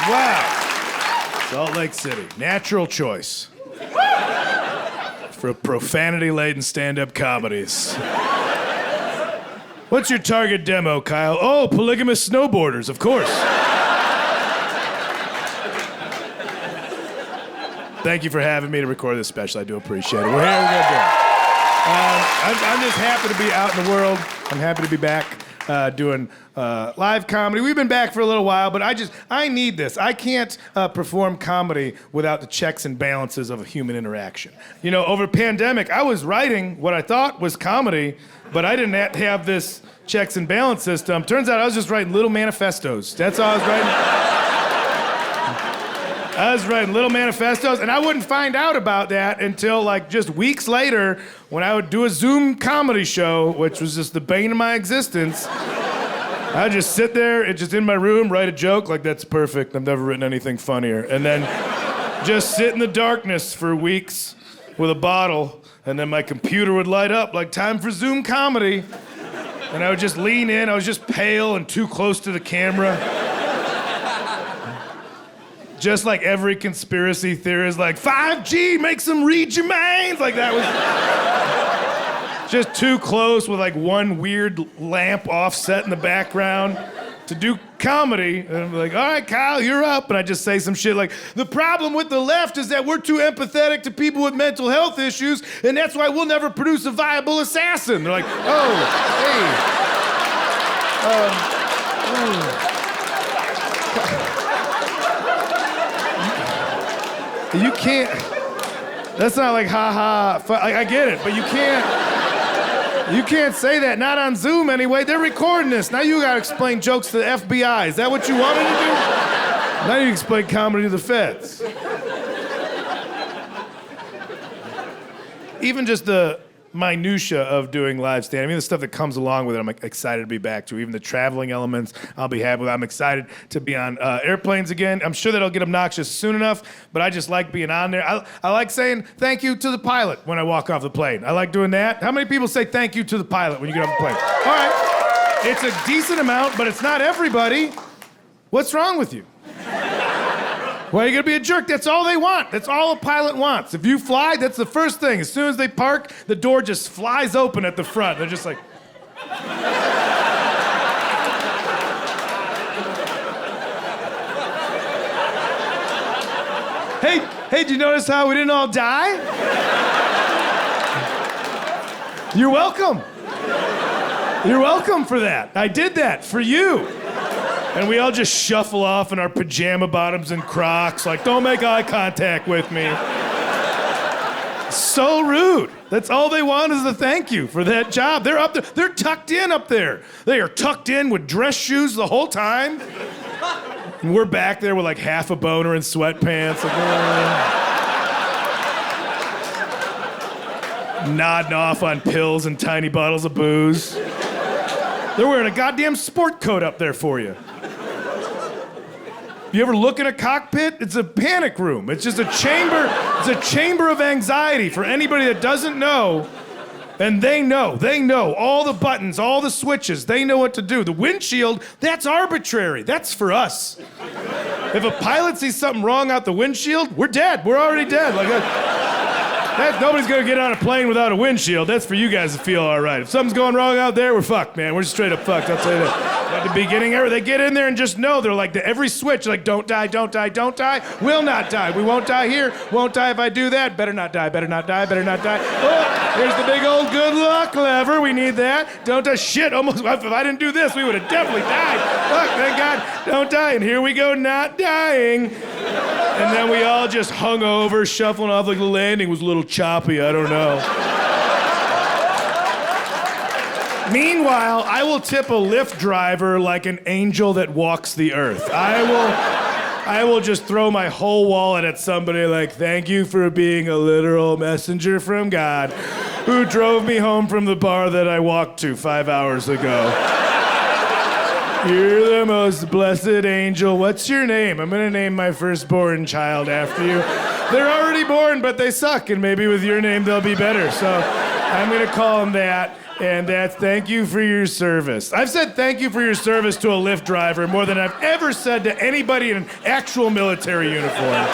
Wow. Salt Lake City. Natural choice for profanity-laden stand-up comedies. What's your target demo, Kyle? Oh, polygamous snowboarders, of course. Thank you for having me to record this special. I do appreciate it. We're here, we're gonna do it. I'm just happy to be out in the world. I'm happy to be back doing live comedy. We've been back for a little while, but I need this. I can't perform comedy without the checks and balances of a human interaction. You know, over the pandemic, I was writing what I thought was comedy, but I didn't have this checks and balance system. Turns out I was just writing little manifestos. That's all I was writing. I was writing little manifestos, and I wouldn't find out about that until like just weeks later when I would do a Zoom comedy show, which was just the bane of my existence. I'd just sit there and just in my room, write a joke, like that's perfect, I've never written anything funnier. And then just sit in the darkness for weeks with a bottle, and then my computer would light up like time for Zoom comedy. And I would just lean in, I was just pale and too close to the camera. Just like every conspiracy theorist, like 5G makes them read your minds. Like that was just too close with like one weird lamp offset in the background to do comedy. And I'm like, all right, Kyle, you're up. And I just say some shit like, the problem with the left is that we're too empathetic to people with mental health issues, and that's why we'll never produce a viable assassin. They're like, oh, hey. You can't, that's not like ha-ha, I get it, but you can't say that, not on Zoom anyway. They're recording this. Now you gotta explain jokes to the FBI. Is that what you wanted to do? Now you explain comedy to the feds. Even just the minutia of doing live stand, I mean the stuff that comes along with it, I'm excited to be back to. Even the traveling elements, I'll be happy with. I'm excited to be on airplanes again. I'm sure that'll get obnoxious soon enough, but I just like being on there. I like saying thank you to the pilot when I walk off the plane. I like doing that. How many people say thank you to the pilot when you get off the plane? All right, it's a decent amount, but it's not everybody. What's wrong with you? Why are you gonna be a jerk? That's all they want. That's all a pilot wants. If you fly, that's the first thing. As soon as they park, the door just flies open at the front. They're just like... Hey, did you notice how we didn't all die? You're welcome. You're welcome for that. I did that for you. And we all just shuffle off in our pajama bottoms and Crocs, like, don't make eye contact with me. So rude. That's all they want is a thank you for that job. They're up there, they're tucked in up there. They are tucked in with dress shoes the whole time. And we're back there with like half a boner and sweatpants. Like, nodding off on pills and tiny bottles of booze. They're wearing a goddamn sport coat up there for you. You ever look in a cockpit? It's a panic room. It's just a chamber. It's a chamber of anxiety for anybody that doesn't know. And they know all the buttons, all the switches. They know what to do. The windshield, that's arbitrary. That's for us. If a pilot sees something wrong out the windshield, we're dead. We're already dead. Like nobody's gonna get on a plane without a windshield. That's for you guys to feel all right. If something's going wrong out there, we're fucked, man. We're straight up fucked, I'll tell you that. At the beginning, they get in there and just know. They're like, every switch, like, don't die, don't die, don't die. Will not die. We won't die here. Won't die if I do that. Better not die, better not die, better not die. Oh, here's the big old good luck lever. We need that. Don't die. Shit, almost, if I didn't do this, we would have definitely died. Fuck, thank God. Don't die. And here we go, not dying. And then we all just hung over, shuffling off like the landing was a little choppy, I don't know. Meanwhile, I will tip a Lyft driver like an angel that walks the earth. I will just throw my whole wallet at somebody like, thank you for being a literal messenger from God who drove me home from the bar that I walked to 5 hours ago. You're the most blessed angel. What's your name? I'm gonna name my firstborn child after you. They're already born, but they suck, and maybe with your name they'll be better. So I'm gonna call him that, and that's thank you for your service. I've said thank you for your service to a Lyft driver more than I've ever said to anybody in an actual military uniform.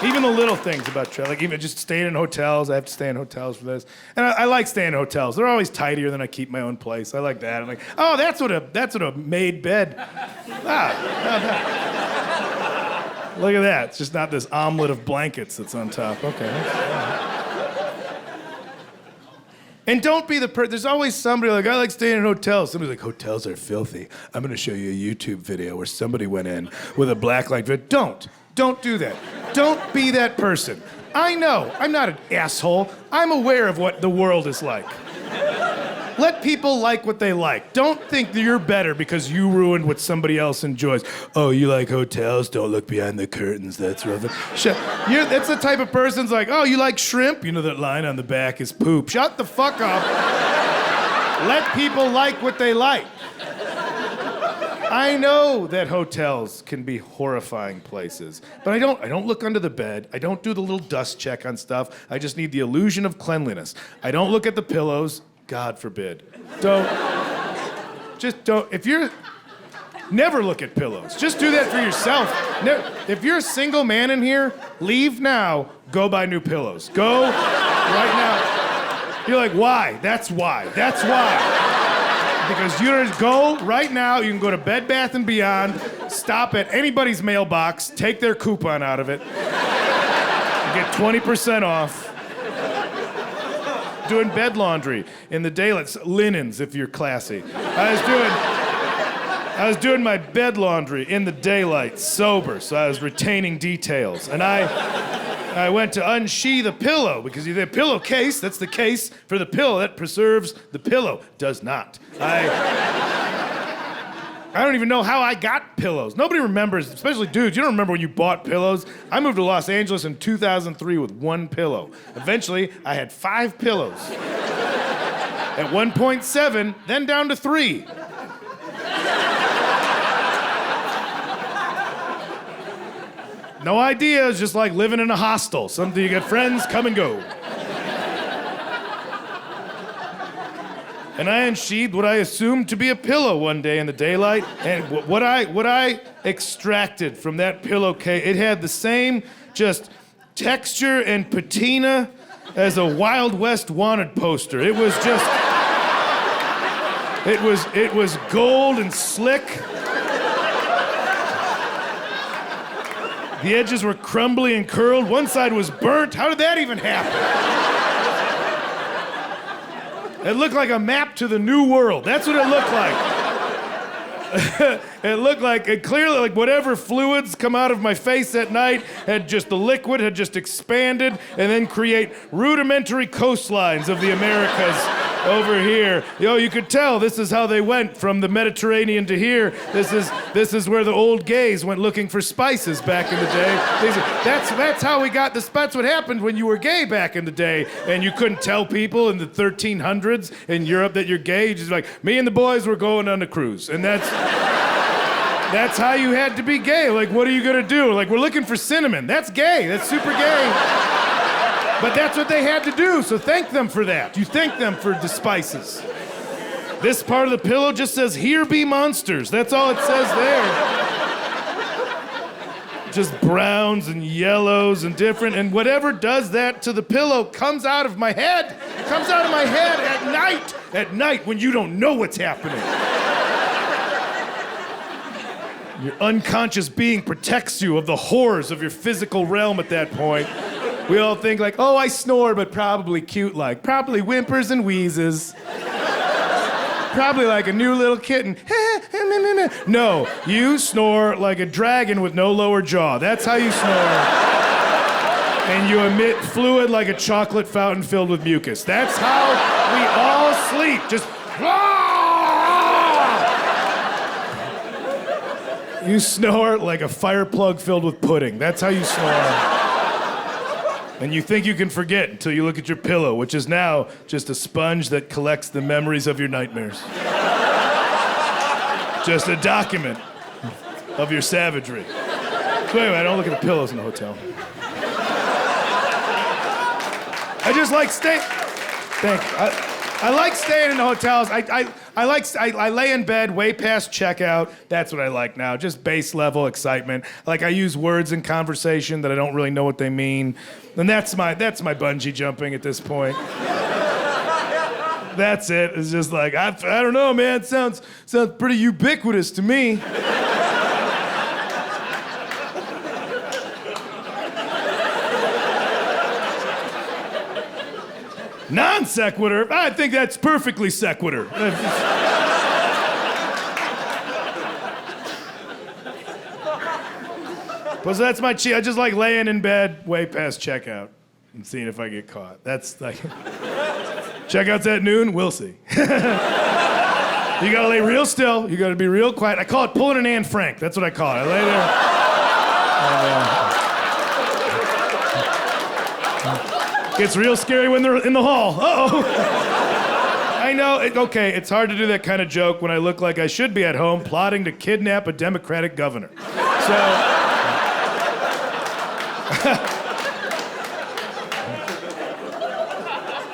Even the little things about travel, like even just staying in hotels. I have to stay in hotels for this, and I like staying in hotels. They're always tidier than I keep my own place. I like that. I'm like, oh, that's what a made bed. Look at that. It's just not this omelet of blankets that's on top. Okay. And don't be the there's always somebody like, I like staying in hotels. Somebody's like, hotels are filthy. I'm gonna show you a YouTube video where somebody went in with a blacklight video. Don't do that. Don't be that person. I know, I'm not an asshole. I'm aware of what the world is like. Let people like what they like. Don't think that you're better because you ruined what somebody else enjoys. Oh, you like hotels? Don't look behind the curtains. That's relevant. That's the type of person's like, oh, you like shrimp? You know that line on the back is poop. Shut the fuck up. Let people like what they like. I know that hotels can be horrifying places, but I don't look under the bed. I don't do the little dust check on stuff. I just need the illusion of cleanliness. I don't look at the pillows. God forbid. Don't. If you're, never look at pillows. Just do that for yourself. If you're a single man in here, leave now, go buy new pillows. Go right now. You're like, why? That's why. Because you just go right now, you can go to Bed Bath & Beyond, stop at anybody's mailbox, take their coupon out of it, and get 20% off. Doing bed laundry in the daylight, linens if you're classy. I was doing my bed laundry in the daylight, sober, so I was retaining details. And I went to unsheath the pillow because the pillowcase, that's the case for the pillow that preserves the pillow, does not. I don't even know how I got pillows. Nobody remembers, especially dudes. You don't remember when you bought pillows. I moved to Los Angeles in 2003 with one pillow. Eventually, I had 5 pillows. At 1.7, then down to 3. No idea. It's just like living in a hostel. Something you get friends, come and go. And I unsheathed what I assumed to be a pillow one day in the daylight, and what I extracted from that pillowcase, it had the same just texture and patina as a Wild West wanted poster. It was just, it was gold and slick. The edges were crumbly and curled. One side was burnt. How did that even happen? It looked like a map to the New World. That's what it looked like. It looked like, clearly like whatever fluids come out of my face at night the liquid had just expanded and then create rudimentary coastlines of the Americas over here. You could tell this is how they went from the Mediterranean to here. This is where the old gays went looking for spices back in the day. That's how we got that's what happened when you were gay back in the day and you couldn't tell people in the 1300s in Europe that you're gay. You just like, me and the boys were going on a cruise. And that's how you had to be gay. Like, what are you gonna do? Like, we're looking for cinnamon. That's gay. That's super gay. But that's what they had to do, so thank them for that. You thank them for the spices. This part of the pillow just says, here be monsters. That's all it says there. Just browns and yellows and different, and whatever does that to the pillow comes out of my head. Comes out of my head at night when you don't know what's happening. Your unconscious being protects you of the horrors of your physical realm at that point. We all think like, oh, I snore, but probably cute-like. Probably whimpers and wheezes. Probably like a new little kitten. No, you snore like a dragon with no lower jaw. That's how you snore. And you emit fluid like a chocolate fountain filled with mucus. That's how we all sleep. Just... You snore like a fire plug filled with pudding. That's how you snore. And you think you can forget until you look at your pillow, which is now just a sponge that collects the memories of your nightmares. Just a document of your savagery. So anyway, I don't look at the pillows in the hotel. I just like staying. Thank you. I like staying in the hotels. I lay in bed way past checkout. That's what I like now. Just base level excitement. Like I use words in conversation that I don't really know what they mean. And that's my bungee jumping at this point. That's it. It's just like, I don't know, man. It sounds pretty ubiquitous to me. Non sequitur? I think that's perfectly sequitur. But so that's my cheat. I just like laying in bed way past checkout and seeing if I get caught. That's like, checkout's at noon, we'll see. You gotta lay real still, you gotta be real quiet. I call it pulling an Anne Frank, that's what I call it. I lay there. It's real scary when they're in the hall. Uh-oh. I know, okay, it's hard to do that kind of joke when I look like I should be at home plotting to kidnap a Democratic governor. So,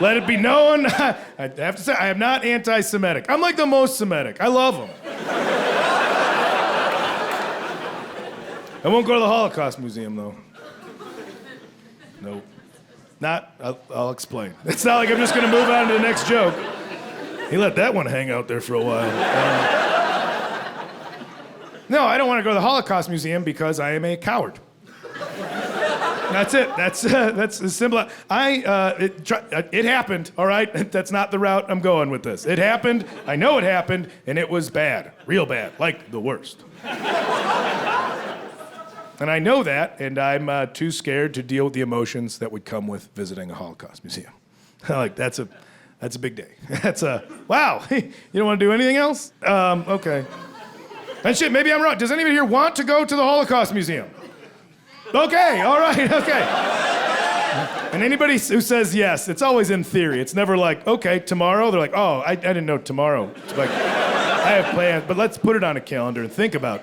let it be known, I have to say, I am not anti-Semitic. I'm like the most Semitic. I love them. I won't go to the Holocaust Museum, though. Nope. I'll explain. It's not like I'm just gonna move on to the next joke. He let that one hang out there for a while. No, I don't want to go to the Holocaust Museum because I am a coward. That's it. That's as simple. It happened, all right? That's not the route I'm going with this. It happened, I know it happened, and it was bad. Real bad. Like the worst. And I know that, and I'm too scared to deal with the emotions that would come with visiting a Holocaust museum. Like, that's a big day. That's wow, you don't want to do anything else? Okay. And shit, maybe I'm wrong. Does anybody here want to go to the Holocaust Museum? Okay, all right, okay. And anybody who says yes, it's always in theory. It's never like, okay, tomorrow. They're like, oh, I didn't know tomorrow. It's like, I have plans, but let's put it on a calendar and think about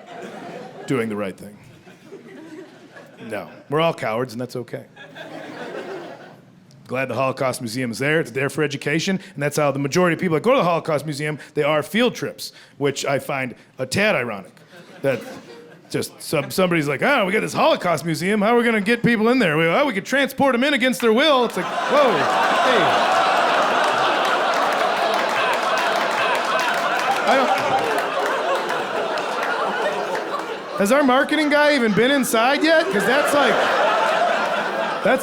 doing the right thing. No, we're all cowards, and that's okay. Glad the Holocaust Museum is there. It's there for education, and that's how the majority of people that go to the Holocaust Museum, they are field trips, which I find a tad ironic. That just somebody's like, oh, we got this Holocaust Museum. How are we going to get people in there? We could transport them in against their will. It's like, whoa, hey. Has our marketing guy even been inside yet? Because that's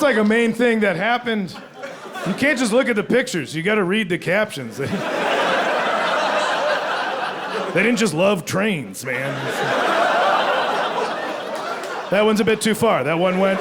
like a main thing that happened. You can't just look at the pictures. You got to read the captions. They didn't just love trains, man. That one's a bit too far. That one went